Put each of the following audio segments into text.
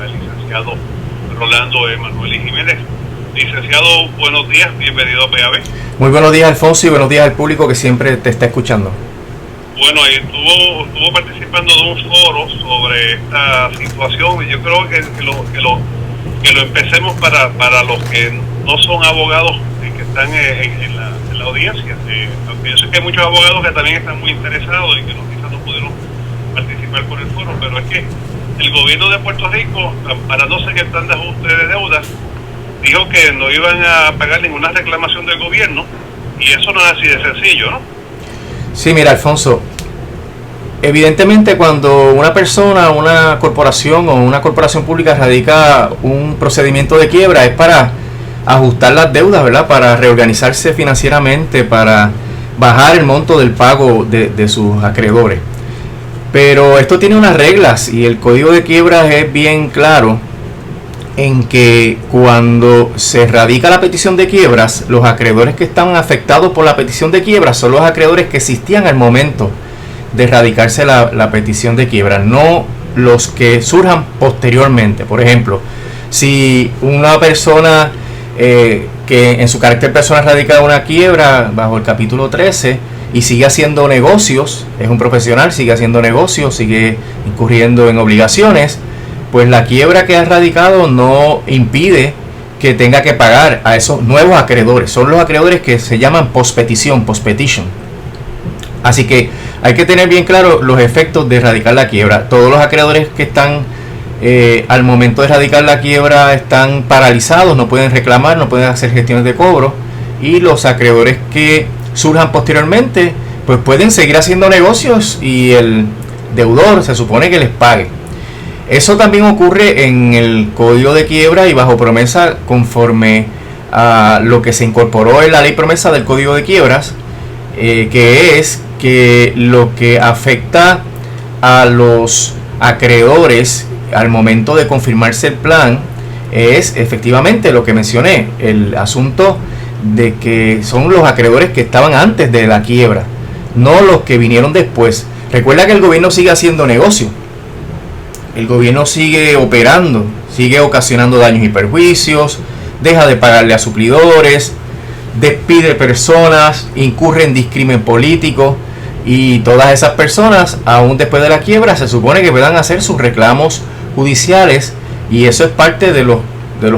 el licenciado Rolando Emanuel Jiménez. Licenciado, buenos días, bienvenido a PAB. Muy buenos días, Alfonso, y buenos días al público que siempre te está escuchando. Bueno, estuvo participando de un foro sobre esta situación y yo creo que lo empecemos para los que no son abogados que están en la audiencia. Aunque yo sé que hay muchos abogados que también están muy interesados y que quizás no pudieron participar por el foro, pero es que el gobierno de Puerto Rico, amparándose en el plan de ajuste de deudas, dijo que no iban a pagar ninguna reclamación del gobierno, y eso no es así de sencillo, ¿no? Sí, mira, Alfonso, evidentemente cuando una persona, una corporación o una corporación pública radica un procedimiento de quiebra es para ajustar las deudas, ¿verdad? Para reorganizarse financieramente, para bajar el monto del pago de sus acreedores. Pero esto tiene unas reglas y el código de quiebras es bien claro en que cuando se radica la petición de quiebras, los acreedores que están afectados por la petición de quiebras son los acreedores que existían al momento de radicarse la petición de quiebra, no los que surjan posteriormente. Por ejemplo, si una persona que en su carácter personal radica una quiebra bajo el capítulo 13 y sigue haciendo negocios, es un profesional, sigue haciendo negocios, sigue incurriendo en obligaciones, pues la quiebra que ha radicado no impide que tenga que pagar a esos nuevos acreedores. Son los acreedores que se llaman post-petition. Así que hay que tener bien claro los efectos de radicar la quiebra. Todos los acreedores que están al momento de radicar la quiebra están paralizados, no pueden reclamar, no pueden hacer gestiones de cobro. Y los acreedores que surjan posteriormente, pues pueden seguir haciendo negocios y el deudor se supone que les pague. Eso también ocurre en el código de quiebra y bajo promesa conforme a lo que se incorporó en la ley promesa del código de quiebras, que es que lo que afecta a los acreedores al momento de confirmarse el plan es efectivamente lo que mencioné, el asunto de que son los acreedores que estaban antes de la quiebra, no los que vinieron después. Recuerda que el gobierno sigue haciendo negocio. El gobierno sigue operando, sigue ocasionando daños y perjuicios, deja de pagarle a suplidores, despide personas, incurre en discrimen político, y todas esas personas, aún después de la quiebra, se supone que puedan hacer sus reclamos judiciales, y eso es parte de los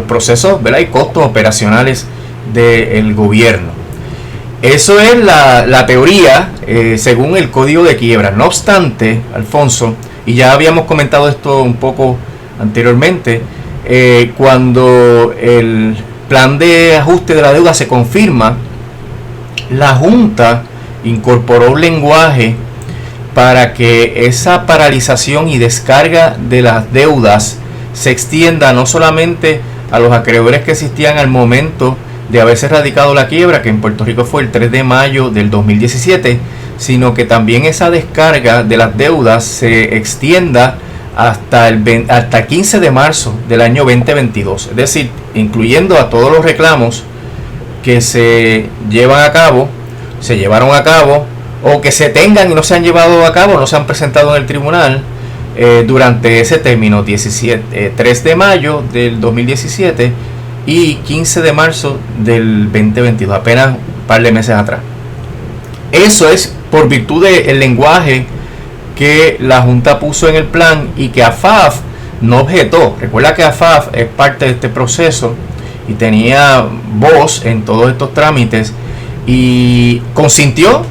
procesos, ¿verdad? Y costos operacionales del gobierno. Eso es la teoría según el código de quiebra. No obstante, Alfonso, y ya habíamos comentado esto un poco anteriormente, cuando el plan de ajuste de la deuda se confirma, la Junta incorporó un lenguaje para que esa paralización y descarga de las deudas se extienda no solamente a los acreedores que existían al momento de haberse radicado la quiebra, que en Puerto Rico fue el 3 de mayo del 2017, sino que también esa descarga de las deudas se extienda hasta el 15 de marzo del año 2022, es decir, incluyendo a todos los reclamos que se llevaron a cabo, o que se tengan y no se han llevado a cabo, no se han presentado en el tribunal durante ese término, 3 de mayo del 2017 y 15 de marzo del 2022, apenas un par de meses atrás. Eso es por virtud del lenguaje que la Junta puso en el plan y que AFAF no objetó. Recuerda que AFAF es parte de este proceso y tenía voz en todos estos trámites y consintió,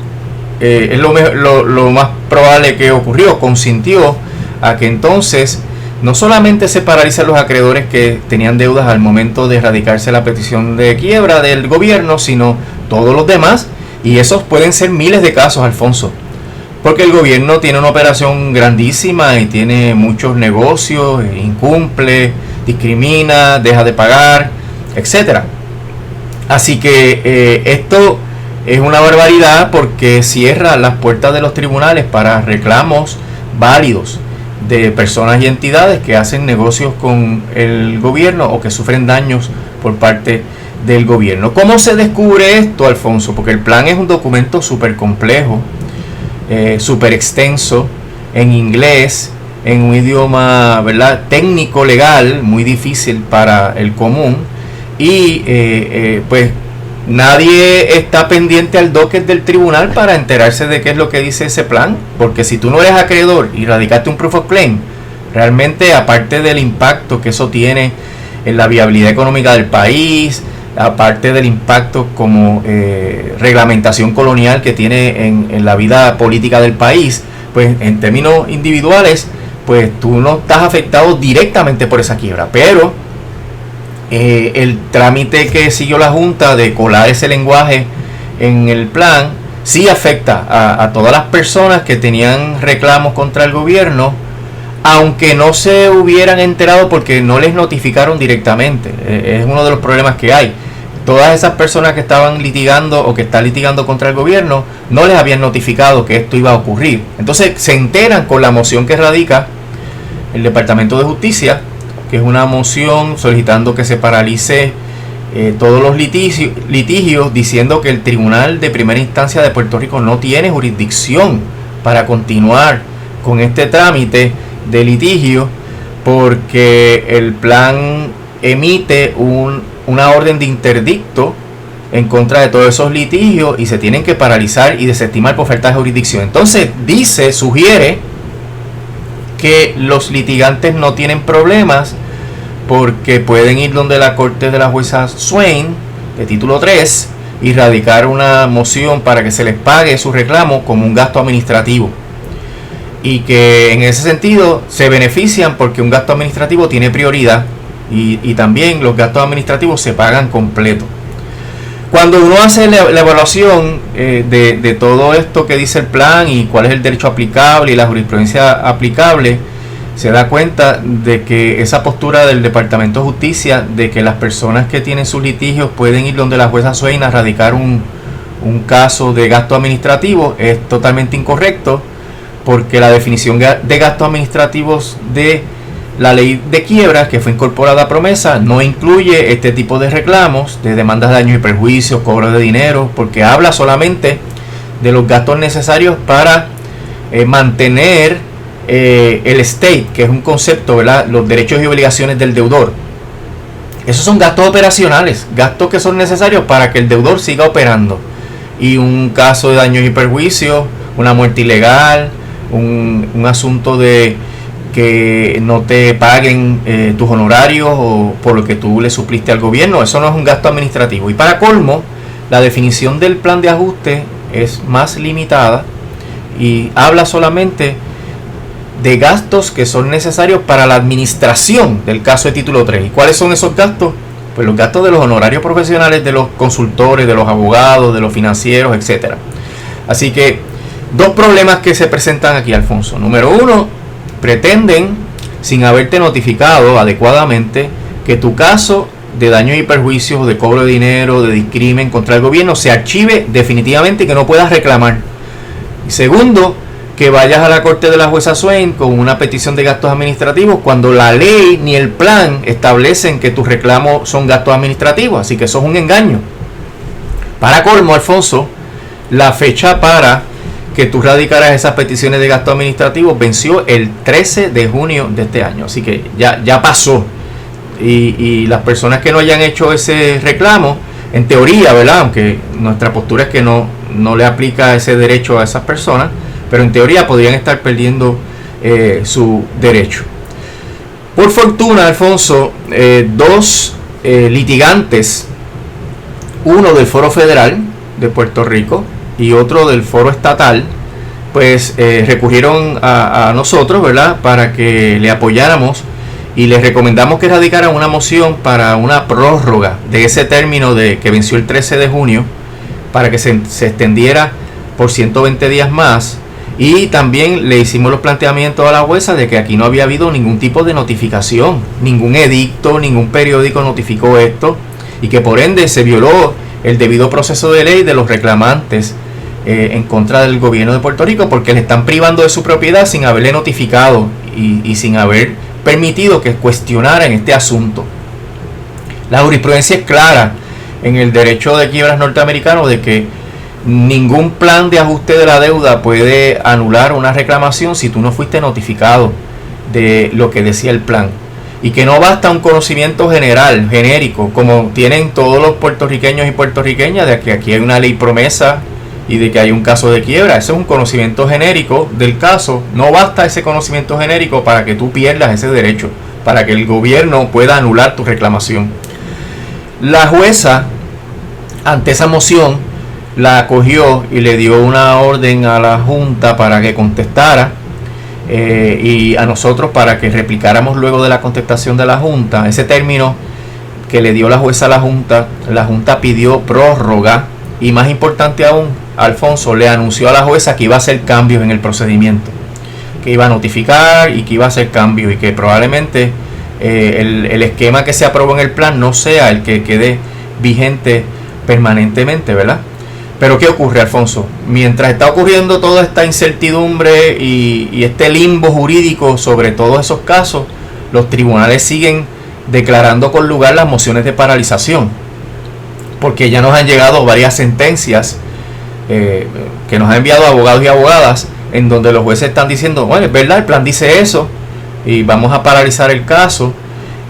es lo más probable que ocurrió, consintió a que entonces no solamente se paralicen los acreedores que tenían deudas al momento de radicarse la petición de quiebra del gobierno, sino todos los demás, y esos pueden ser miles de casos, Alfonso, porque el gobierno tiene una operación grandísima y tiene muchos negocios, incumple, discrimina, deja de pagar, etcétera. Así que esto es una barbaridad porque cierra las puertas de los tribunales para reclamos válidos de personas y entidades que hacen negocios con el gobierno o que sufren daños por parte del gobierno. ¿Cómo se descubre esto, Alfonso? Porque el plan es un documento súper complejo, súper extenso, en inglés, en un idioma, ¿verdad?, técnico, legal, muy difícil para el común, y pues nadie está pendiente al docket del tribunal para enterarse de qué es lo que dice ese plan, porque si tú no eres acreedor y radicaste un proof of claim, realmente, aparte del impacto que eso tiene en la viabilidad económica del país, aparte del impacto como reglamentación colonial que tiene en la vida política del país, pues en términos individuales, pues tú no estás afectado directamente por esa quiebra, pero el trámite que siguió la Junta de colar ese lenguaje en el plan sí afecta a todas las personas que tenían reclamos contra el gobierno, aunque no se hubieran enterado porque no les notificaron directamente. Es uno de los problemas que hay. Todas esas personas que estaban litigando o que están litigando contra el gobierno no les habían notificado que esto iba a ocurrir. Entonces se enteran con la moción que radica el Departamento de Justicia, que es una moción solicitando que se paralice todos los litigios, diciendo que el Tribunal de Primera Instancia de Puerto Rico no tiene jurisdicción para continuar con este trámite de litigio, porque el plan emite una orden de interdicto en contra de todos esos litigios y se tienen que paralizar y desestimar por falta de jurisdicción. Entonces sugiere que los litigantes no tienen problemas porque pueden ir donde la corte de la jueza Swain, de título 3, y radicar una moción para que se les pague su reclamo como un gasto administrativo. Y que en ese sentido se benefician porque un gasto administrativo tiene prioridad y también los gastos administrativos se pagan completo. Cuando uno hace la evaluación de todo esto que dice el plan y cuál es el derecho aplicable y la jurisprudencia aplicable, se da cuenta de que esa postura del Departamento de Justicia de que las personas que tienen sus litigios pueden ir donde la jueza Swain a radicar un caso de gasto administrativo es totalmente incorrecto, porque la definición de gastos administrativos de la ley de quiebras que fue incorporada a promesa no incluye este tipo de reclamos de demandas de daños y perjuicios, cobro de dinero, porque habla solamente de los gastos necesarios para mantener el estate, que es un concepto, ¿verdad?, los derechos y obligaciones del deudor. Esos son gastos operacionales, gastos que son necesarios para que el deudor siga operando. Y un caso de daños y perjuicios, una muerte ilegal, un asunto de que no te paguen tus honorarios o por lo que tú le supliste al gobierno, eso no es un gasto administrativo. Y para colmo, la definición del plan de ajuste es más limitada y habla solamente de gastos que son necesarios para la administración del caso de título 3. ¿Y cuáles son esos gastos? Pues los gastos de los honorarios profesionales de los consultores, de los abogados, de los financieros, etcétera. Así que dos problemas que se presentan aquí, Alfonso. Número uno, pretenden, sin haberte notificado adecuadamente, que tu caso de daños y perjuicios, de cobro de dinero, de discrimen contra el gobierno se archive definitivamente y que no puedas reclamar. Y segundo, que vayas a la corte de la jueza Swain con una petición de gastos administrativos cuando la ley ni el plan establecen que tus reclamos son gastos administrativos. Así que eso es un engaño. Para colmo, Alfonso, la fecha para que tú radicaras esas peticiones de gastos administrativos venció el 13 de junio de este año. Así que ya pasó. Y las personas que no hayan hecho ese reclamo, en teoría, ¿verdad?, aunque nuestra postura es que no le aplica ese derecho a esas personas, pero en teoría podrían estar perdiendo su derecho. Por fortuna, Alfonso, dos litigantes, uno del Foro Federal de Puerto Rico y otro del Foro Estatal, pues recurrieron a nosotros, ¿verdad?, para que le apoyáramos y les recomendamos que radicaran una moción para una prórroga de ese término que venció el 13 de junio, para que se extendiera por 120 días más. Y también le hicimos los planteamientos a la jueza de que aquí no había habido ningún tipo de notificación, ningún edicto, ningún periódico notificó esto, y que por ende se violó el debido proceso de ley de los reclamantes en contra del gobierno de Puerto Rico, porque le están privando de su propiedad sin haberle notificado y sin haber permitido que cuestionara en este asunto. La jurisprudencia es clara en el derecho de quiebras norteamericano de que ningún plan de ajuste de la deuda puede anular una reclamación si tú no fuiste notificado. de lo que decía el plan. Y que no basta un conocimiento general, genérico, como tienen todos los puertorriqueños y puertorriqueñas, de que aquí hay una ley promesa y de que hay un caso de quiebra. Ese es un conocimiento genérico del caso. No basta ese conocimiento genérico para que tú pierdas ese derecho, para que el gobierno pueda anular tu reclamación. La jueza, ante esa moción, la acogió y le dio una orden a la Junta para que contestara, y a nosotros para que replicáramos luego de la contestación de la Junta. Ese término que le dio la jueza a la Junta pidió prórroga, y más importante aún, Alfonso le anunció a la jueza que iba a hacer cambios en el procedimiento, que iba a notificar y que iba a hacer cambios, y que probablemente el esquema que se aprobó en el plan no sea el que quede vigente permanentemente, ¿verdad? Pero ¿qué ocurre, Alfonso? Mientras está ocurriendo toda esta incertidumbre y este limbo jurídico sobre todos esos casos, los tribunales siguen declarando con lugar las mociones de paralización, porque ya nos han llegado varias sentencias que nos han enviado abogados y abogadas, en donde los jueces están diciendo, bueno, es verdad, el plan dice eso y vamos a paralizar el caso,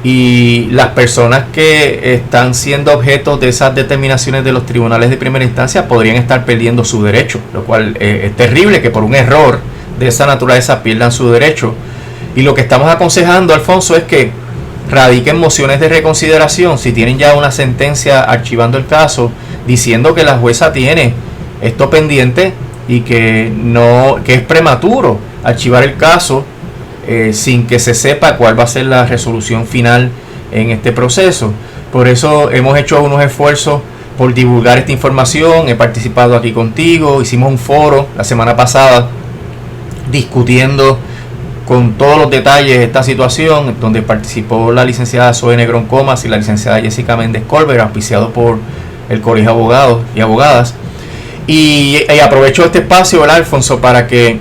y las personas que están siendo objeto de esas determinaciones de los tribunales de primera instancia podrían estar perdiendo su derecho, lo cual es terrible que por un error de esa naturaleza pierdan su derecho. Y lo que estamos aconsejando, Alfonso, es que radiquen mociones de reconsideración si tienen ya una sentencia archivando el caso, diciendo que la jueza tiene esto pendiente y que es prematuro archivar el caso sin que se sepa cuál va a ser la resolución final en este proceso. Por eso hemos hecho unos esfuerzos por divulgar esta información. He participado aquí contigo, hicimos un foro la semana pasada discutiendo con todos los detalles esta situación, donde participó la licenciada Zoe Negrón Comas y la licenciada Jessica Méndez Colbert, auspiciado por el Colegio de Abogados y Abogadas. Y aprovecho este espacio, ¿verdad, Alfonso?, para que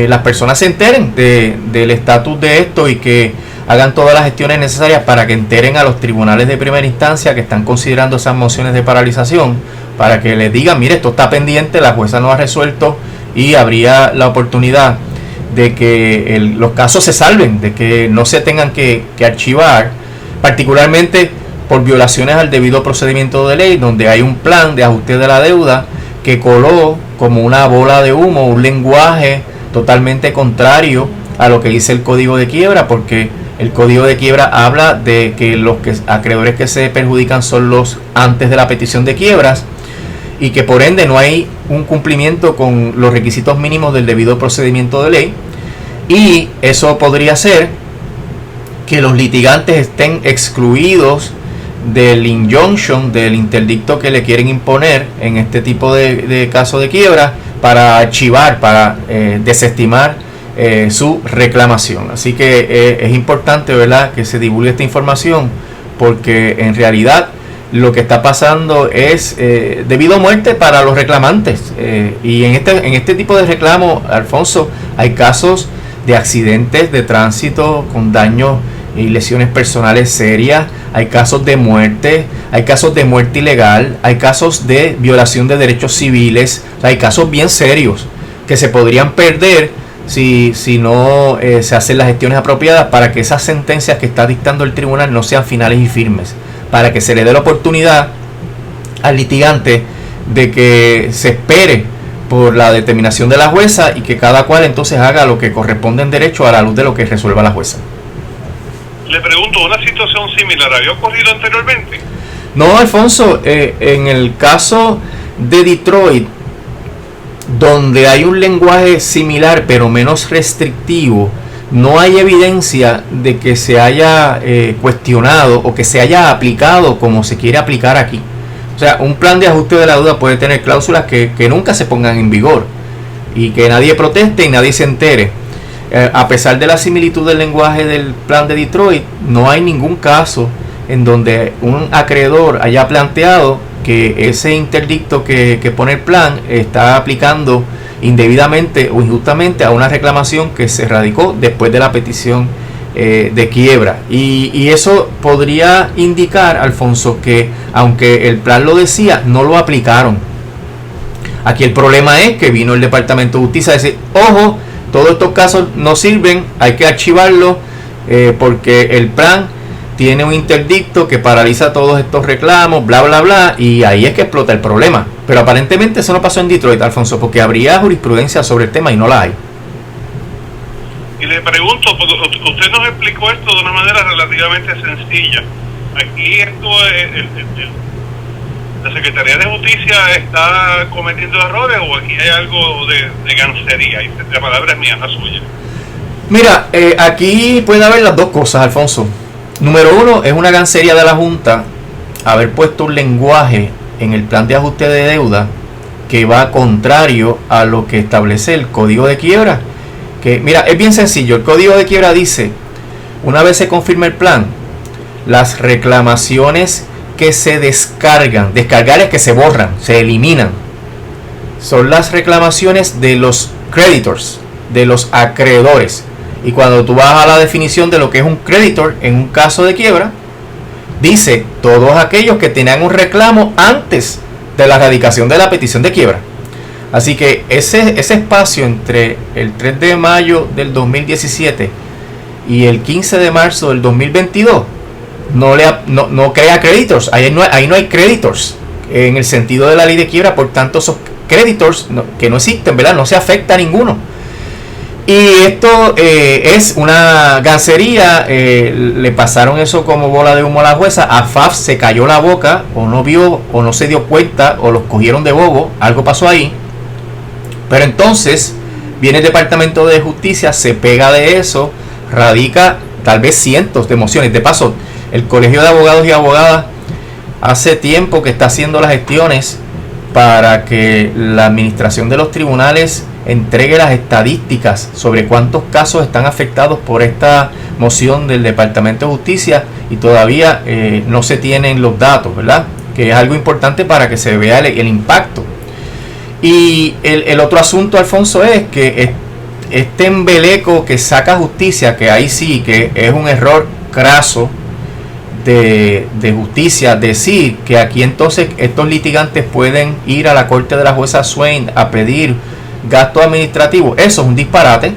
las personas se enteren del estatus de esto y que hagan todas las gestiones necesarias para que enteren a los tribunales de primera instancia que están considerando esas mociones de paralización, para que les digan, mire, esto está pendiente, la jueza no ha resuelto, y habría la oportunidad de que los casos se salven, de que no se tengan que archivar, particularmente por violaciones al debido procedimiento de ley, donde hay un plan de ajuste de la deuda que coló como una bola de humo un lenguaje totalmente contrario a lo que dice el Código de Quiebra, porque el Código de Quiebra habla de que los acreedores que se perjudican son los antes de la petición de quiebras, y que por ende no hay un cumplimiento con los requisitos mínimos del debido procedimiento de ley, y eso podría ser que los litigantes estén excluidos del injunction, del interdicto que le quieren imponer en este tipo de caso de quiebra, para archivar, para desestimar su reclamación. Así que es importante, ¿verdad?, que se divulgue esta información, porque en realidad lo que está pasando es debido a muerte para los reclamantes, y en este tipo de reclamo, Alfonso, hay casos de accidentes de tránsito con daños y lesiones personales serias, hay casos de muerte, hay casos de muerte ilegal, hay casos de violación de derechos civiles, o sea, hay casos bien serios que se podrían perder si no se hacen las gestiones apropiadas, para que esas sentencias que está dictando el tribunal no sean finales y firmes, para que se le dé la oportunidad al litigante de que se espere por la determinación de la jueza, y que cada cual entonces haga lo que corresponde en derecho a la luz de lo que resuelva la jueza. Le pregunto, ¿una situación similar había ocurrido anteriormente? No, Alfonso, en el caso de Detroit, donde hay un lenguaje similar pero menos restrictivo, no hay evidencia de que se haya cuestionado o que se haya aplicado como se quiere aplicar aquí. O sea, un plan de ajuste de la deuda puede tener cláusulas que nunca se pongan en vigor y que nadie proteste y nadie se entere. A pesar de la similitud del lenguaje del plan de Detroit, no hay ningún caso en donde un acreedor haya planteado que ese interdicto que pone el plan está aplicando indebidamente o injustamente a una reclamación que se radicó después de la petición de quiebra. Y eso podría indicar, Alfonso, que aunque el plan lo decía, no lo aplicaron. Aquí el problema es que vino el Departamento de Justicia a decir, ojo, todos estos casos no sirven, hay que archivarlos porque el plan tiene un interdicto que paraliza todos estos reclamos, bla, bla, bla, y ahí es que explota el problema. Pero aparentemente eso no pasó en Detroit, Alfonso, porque habría jurisprudencia sobre el tema y no la hay. Y le pregunto, porque usted nos explicó esto de una manera relativamente sencilla. Aquí la Secretaría de Justicia está cometiendo errores o aquí hay algo de gancería, y la palabra es mía, la suya. Mira, aquí puede haber las dos cosas, Alfonso. Número uno, es una gancería de la Junta haber puesto un lenguaje en el plan de ajuste de deuda que va contrario a lo que establece el Código de Quiebra. Que, mira, es bien sencillo. El Código de Quiebra dice, una vez se confirma el plan, las reclamaciones que se descargan, descargar es que se borran, se eliminan, son las reclamaciones de los creditors, de los acreedores. Y cuando tú vas a la definición de lo que es un creditor en un caso de quiebra, dice todos aquellos que tenían un reclamo antes de la radicación de la petición de quiebra. Así que ese espacio entre el 3 de mayo del 2017 y el 15 de marzo del 2022 no crea creditors. Ahí no hay creditors en el sentido de la ley de quiebra. Por tanto, esos creditors que no existen, ¿verdad? No se afecta a ninguno. Y esto es una gancería. Le pasaron eso como bola de humo a la jueza. A FAF se cayó la boca, o no vio, o no se dio cuenta, o los cogieron de bobo. Algo pasó ahí. Pero entonces viene el Departamento de Justicia, se pega de eso, radica tal vez cientos de mociones. De paso, el Colegio de Abogados y Abogadas hace tiempo que está haciendo las gestiones para que la administración de los tribunales entregue las estadísticas sobre cuántos casos están afectados por esta moción del Departamento de Justicia, y todavía no se tienen los datos, ¿verdad? Que es algo importante para que se vea el impacto. Y el otro asunto, Alfonso, es que este embeleco que saca justicia, que ahí sí que es un error craso de justicia, decir que aquí entonces estos litigantes pueden ir a la corte de la jueza Swain a pedir gasto administrativo. Eso es un disparate,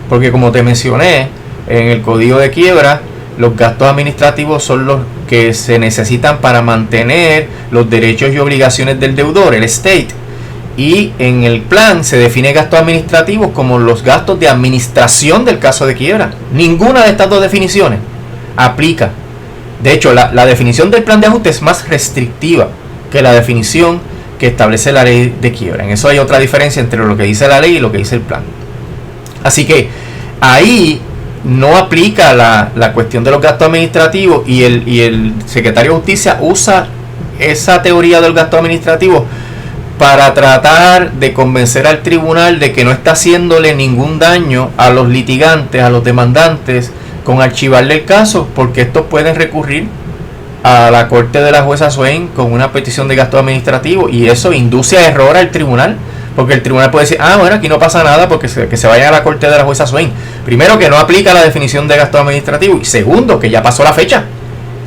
porque como te mencioné, en el Código de Quiebra los gastos administrativos son los que se necesitan para mantener los derechos y obligaciones del deudor, el estate, y en el plan se define gastos administrativos como los gastos de administración del caso de quiebra. Ninguna de estas dos definiciones aplica. De hecho, la definición del plan de ajuste es más restrictiva que la definición que establece la ley de quiebra. En eso hay otra diferencia entre lo que dice la ley y lo que dice el plan. Así que ahí no aplica la cuestión de los gastos administrativos, y el secretario de Justicia usa esa teoría del gasto administrativo para tratar de convencer al tribunal de que no está haciéndole ningún daño a los litigantes, a los demandantes, con archivarle el caso, porque estos pueden recurrir a la corte de la jueza Swain con una petición de gasto administrativo, y eso induce a error al tribunal, porque el tribunal puede decir, bueno, aquí no pasa nada porque que se vayan a la corte de la jueza Swain. Primero, que no aplica la definición de gasto administrativo, y segundo, que ya pasó la fecha.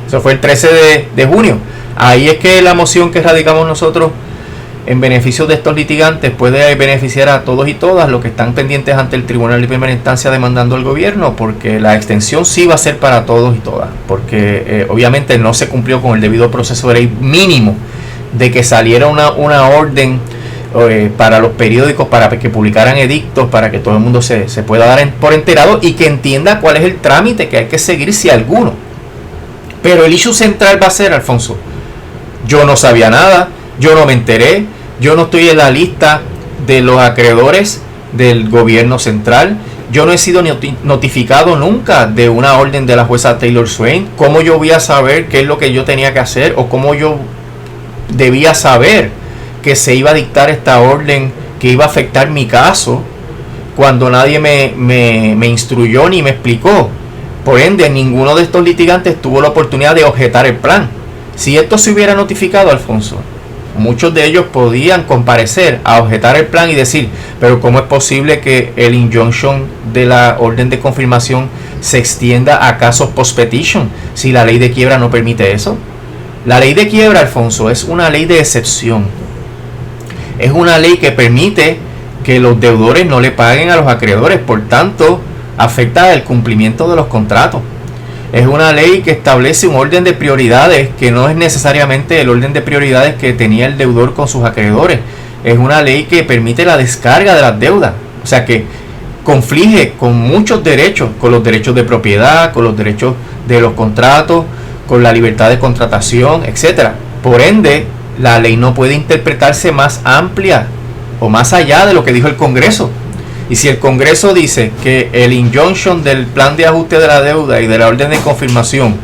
Eso fue el 13 de junio. Ahí es que la moción que radicamos nosotros en beneficio de estos litigantes puede beneficiar a todos y todas los que están pendientes ante el tribunal de primera instancia demandando al gobierno, porque la extensión sí va a ser para todos y todas, porque obviamente no se cumplió con el debido proceso de ley mínimo de que saliera una orden para los periódicos, para que publicaran edictos, para que todo el mundo se pueda dar por enterado y que entienda cuál es el trámite que hay que seguir, si alguno. Pero el issue central va a ser, Alfonso, yo no sabía nada, yo no me enteré, yo no estoy en la lista de los acreedores del gobierno central, yo no he sido notificado nunca de una orden de la jueza Taylor Swain. ¿Cómo yo voy a saber qué es lo que yo tenía que hacer, o cómo yo debía saber que se iba a dictar esta orden que iba a afectar mi caso cuando nadie me instruyó ni me explicó? Por ende, ninguno de estos litigantes tuvo la oportunidad de objetar el plan. Si esto se hubiera notificado, Alfonso, muchos de ellos podían comparecer a objetar el plan y decir, pero ¿cómo es posible que el injunction de la orden de confirmación se extienda a casos post-petition si la ley de quiebra no permite eso? La ley de quiebra, Alfonso, es una ley de excepción. Es una ley que permite que los deudores no le paguen a los acreedores, por tanto afecta el cumplimiento de los contratos. Es una ley que establece un orden de prioridades que no es necesariamente el orden de prioridades que tenía el deudor con sus acreedores. Es una ley que permite la descarga de las deudas, o sea que conflige con muchos derechos, con los derechos de propiedad, con los derechos de los contratos, con la libertad de contratación, etcétera. Por ende, la ley no puede interpretarse más amplia o más allá de lo que dijo el Congreso. Y si el Congreso dice que el injunction del plan de ajuste de la deuda y de la orden de confirmación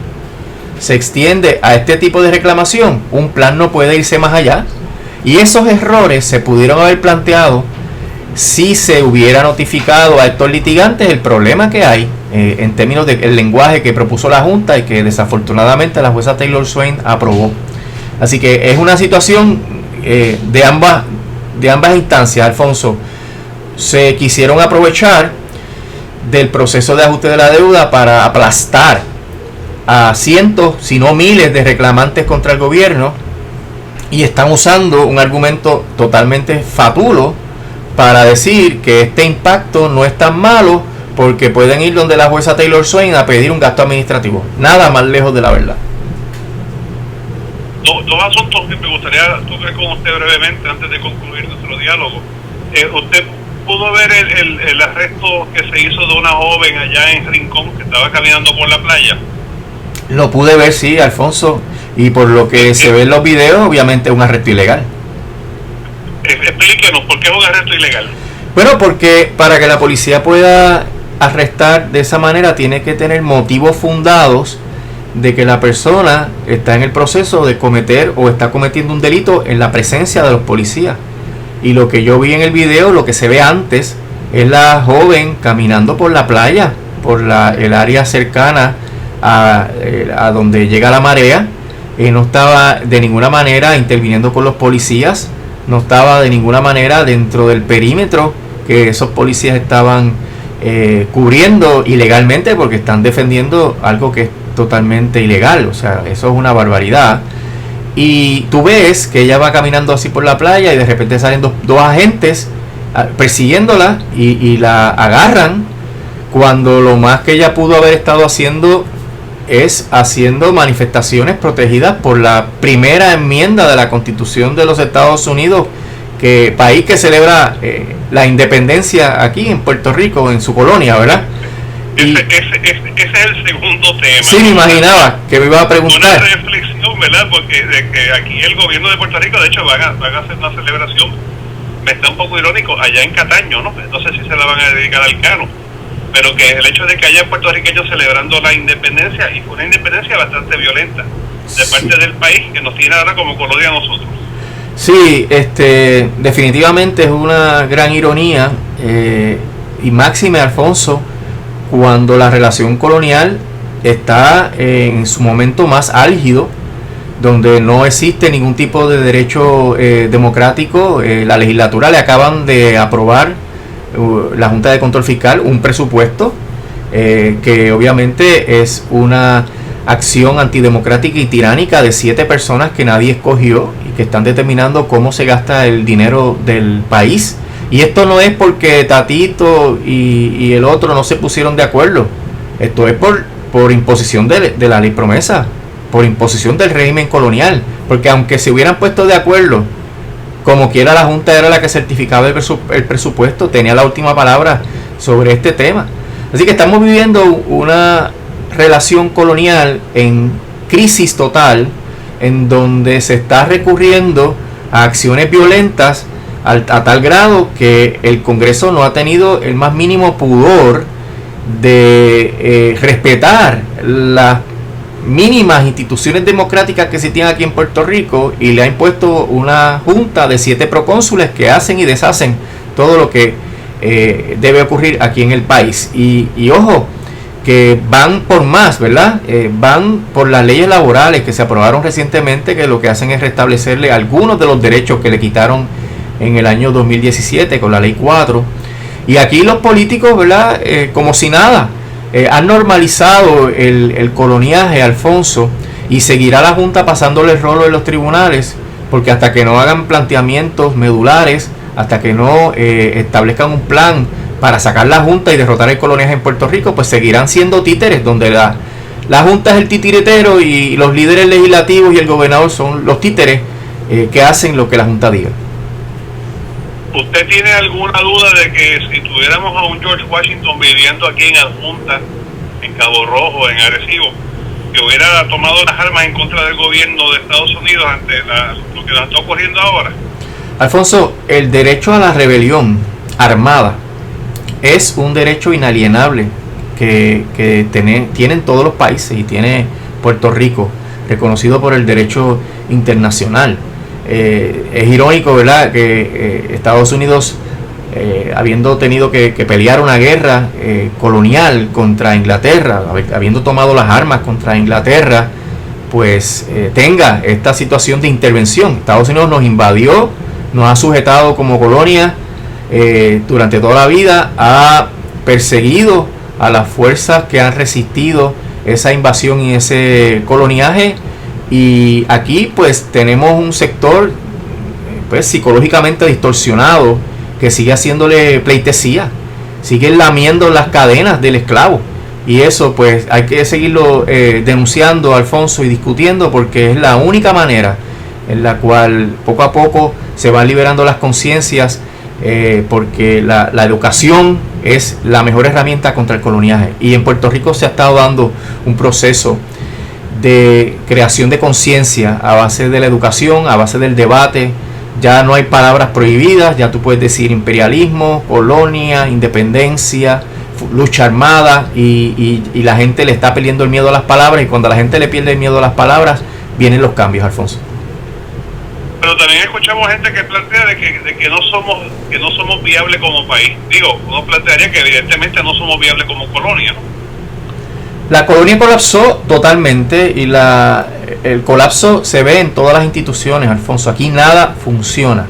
se extiende a este tipo de reclamación, un plan no puede irse más allá. Y esos errores se pudieron haber planteado si se hubiera notificado a estos litigantes el problema que hay en términos del lenguaje que propuso la Junta y que desafortunadamente la jueza Taylor Swain aprobó. Así que es una situación de ambas instancias, Alfonso. Se quisieron aprovechar del proceso de ajuste de la deuda para aplastar a cientos, si no miles de reclamantes contra el gobierno, y están usando un argumento totalmente fatulo para decir que este impacto no es tan malo porque pueden ir donde la jueza Taylor Swain a pedir un gasto administrativo. Nada más lejos de la verdad. Dos asuntos que me gustaría tocar con usted brevemente antes de concluir nuestro diálogo. Usted pudo ver el arresto que se hizo de una joven allá en Rincón que estaba caminando por la playa. Lo pude ver, sí, Alfonso, y por lo que se ve en los videos, obviamente es un arresto ilegal. Explíquenos, ¿por qué es un arresto ilegal? Bueno, porque para que la policía pueda arrestar de esa manera tiene que tener motivos fundados de que la persona está en el proceso de cometer o está cometiendo un delito en la presencia de los policías. Y lo que yo vi en el video, lo que se ve antes, es la joven caminando por la playa, por el área cercana a donde llega la marea. No estaba de ninguna manera interviniendo con los policías, no estaba de ninguna manera dentro del perímetro que esos policías estaban cubriendo ilegalmente, porque están defendiendo algo que es totalmente ilegal. O sea, eso es una barbaridad. Y tú ves que ella va caminando así por la playa y de repente salen dos agentes persiguiéndola y la agarran, cuando lo más que ella pudo haber estado haciendo es haciendo manifestaciones protegidas por la primera enmienda de la Constitución de los Estados Unidos, que país que celebra la independencia aquí en Puerto Rico, en su colonia, ¿verdad? Ese es el segundo tema. Sí, me imaginaba que me iba a preguntar. Una reflexión, ¿verdad? Porque de que aquí el gobierno de Puerto Rico, de hecho, van a hacer una celebración, me está un poco irónico, allá en Cataño, ¿no? No sé si se la van a dedicar al Cano, pero que el hecho de que haya puertorriqueños celebrando la independencia, y fue una independencia bastante violenta, de parte del país, que nos tiene ahora como colonia a nosotros. Sí, definitivamente es una gran ironía, y máxime, Alfonso, cuando la relación colonial está en su momento más álgido, donde no existe ningún tipo de derecho democrático. La legislatura le acaban de aprobar, la Junta de Control Fiscal, un presupuesto que obviamente es una acción antidemocrática y tiránica de 7 personas que nadie escogió y que están determinando cómo se gasta el dinero del país. Y esto no es porque Tatito y el otro no se pusieron de acuerdo. Esto es por imposición de la ley promesa, por imposición del régimen colonial. Porque aunque se hubieran puesto de acuerdo, como quiera la Junta era la que certificaba el presupuesto, tenía la última palabra sobre este tema. Así que estamos viviendo una relación colonial en crisis total, en donde se está recurriendo a acciones violentas a tal grado que el Congreso no ha tenido el más mínimo pudor de respetar las mínimas instituciones democráticas que se tienen aquí en Puerto Rico, y le ha impuesto una junta de 7 procónsules que hacen y deshacen todo lo que debe ocurrir aquí en el país. Y ojo, que van por más, ¿verdad? Van por las leyes laborales que se aprobaron recientemente, que lo que hacen es restablecerle algunos de los derechos que le quitaron en el año 2017 con la ley 4. Y aquí los políticos, ¿verdad? Como si nada, han normalizado el coloniaje, Alfonso, y seguirá la Junta pasándole el rolo en los tribunales, porque hasta que no hagan planteamientos medulares hasta que no establezcan un plan para sacar la Junta y derrotar el coloniaje en Puerto Rico, pues seguirán siendo títeres, donde la Junta es el titiritero y los líderes legislativos y el gobernador son los títeres que hacen lo que la Junta diga. ¿Usted tiene alguna duda de que si tuviéramos a un George Washington viviendo aquí en Adjunta, en Cabo Rojo, en Arecibo, que hubiera tomado las armas en contra del gobierno de Estados Unidos ante lo que nos está ocurriendo ahora? Alfonso, el derecho a la rebelión armada es un derecho inalienable que tienen todos los países y tiene Puerto Rico, reconocido por el derecho internacional. Es irónico, ¿verdad?, que Estados Unidos, habiendo tenido que pelear una guerra colonial contra Inglaterra, habiendo tomado las armas contra Inglaterra, pues tenga esta situación de intervención. Estados Unidos nos invadió, nos ha sujetado como colonia durante toda la vida, ha perseguido a las fuerzas que han resistido esa invasión y ese coloniaje, y aquí pues tenemos un sector pues psicológicamente distorsionado que sigue haciéndole pleitesía, sigue lamiendo las cadenas del esclavo, y eso pues hay que seguirlo denunciando, Alfonso, y discutiendo, porque es la única manera en la cual poco a poco se van liberando las conciencias, porque la educación es la mejor herramienta contra el coloniaje, y en Puerto Rico se ha estado dando un proceso de creación de conciencia a base de la educación, a base del debate. Ya no hay palabras prohibidas, ya tú puedes decir imperialismo, colonia, independencia, lucha armada, y la gente le está perdiendo el miedo a las palabras, y cuando la gente le pierde el miedo a las palabras, vienen los cambios, Alfonso. Pero también escuchamos gente que plantea de que no somos viables como país. Digo, uno plantearía que evidentemente no somos viables como colonia, ¿no? La colonia colapsó totalmente, y el colapso se ve en todas las instituciones, Alfonso. Aquí nada funciona,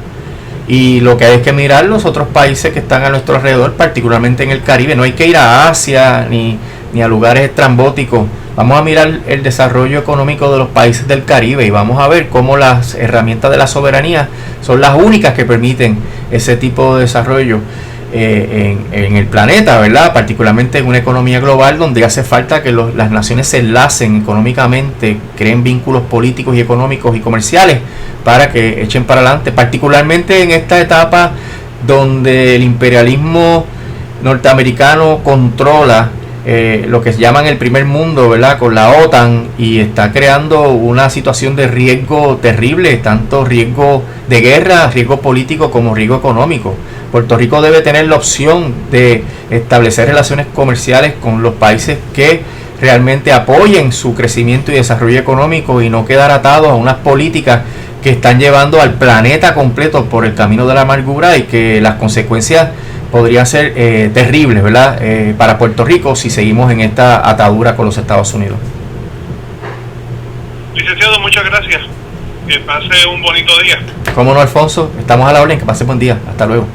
y lo que hay es que mirar los otros países que están a nuestro alrededor, particularmente en el Caribe. No hay que ir a Asia ni a lugares estrambóticos. Vamos a mirar el desarrollo económico de los países del Caribe y vamos a ver cómo las herramientas de la soberanía son las únicas que permiten ese tipo de desarrollo en el planeta, ¿verdad? Particularmente en una economía global donde hace falta que las naciones se enlacen económicamente, creen vínculos políticos y económicos y comerciales para que echen para adelante, particularmente en esta etapa donde el imperialismo norteamericano controla lo que se llaman el primer mundo, ¿verdad?, con la OTAN, y está creando una situación de riesgo terrible, tanto riesgo de guerra, riesgo político como riesgo económico. Puerto Rico debe tener la opción de establecer relaciones comerciales con los países que realmente apoyen su crecimiento y desarrollo económico, y no quedar atados a unas políticas que están llevando al planeta completo por el camino de la amargura, y que las consecuencias podrían ser terribles, ¿verdad?, para Puerto Rico si seguimos en esta atadura con los Estados Unidos. Licenciado, muchas gracias. Que pase un bonito día. Cómo no, Alfonso, estamos a la orden. Que pase buen día. Hasta luego.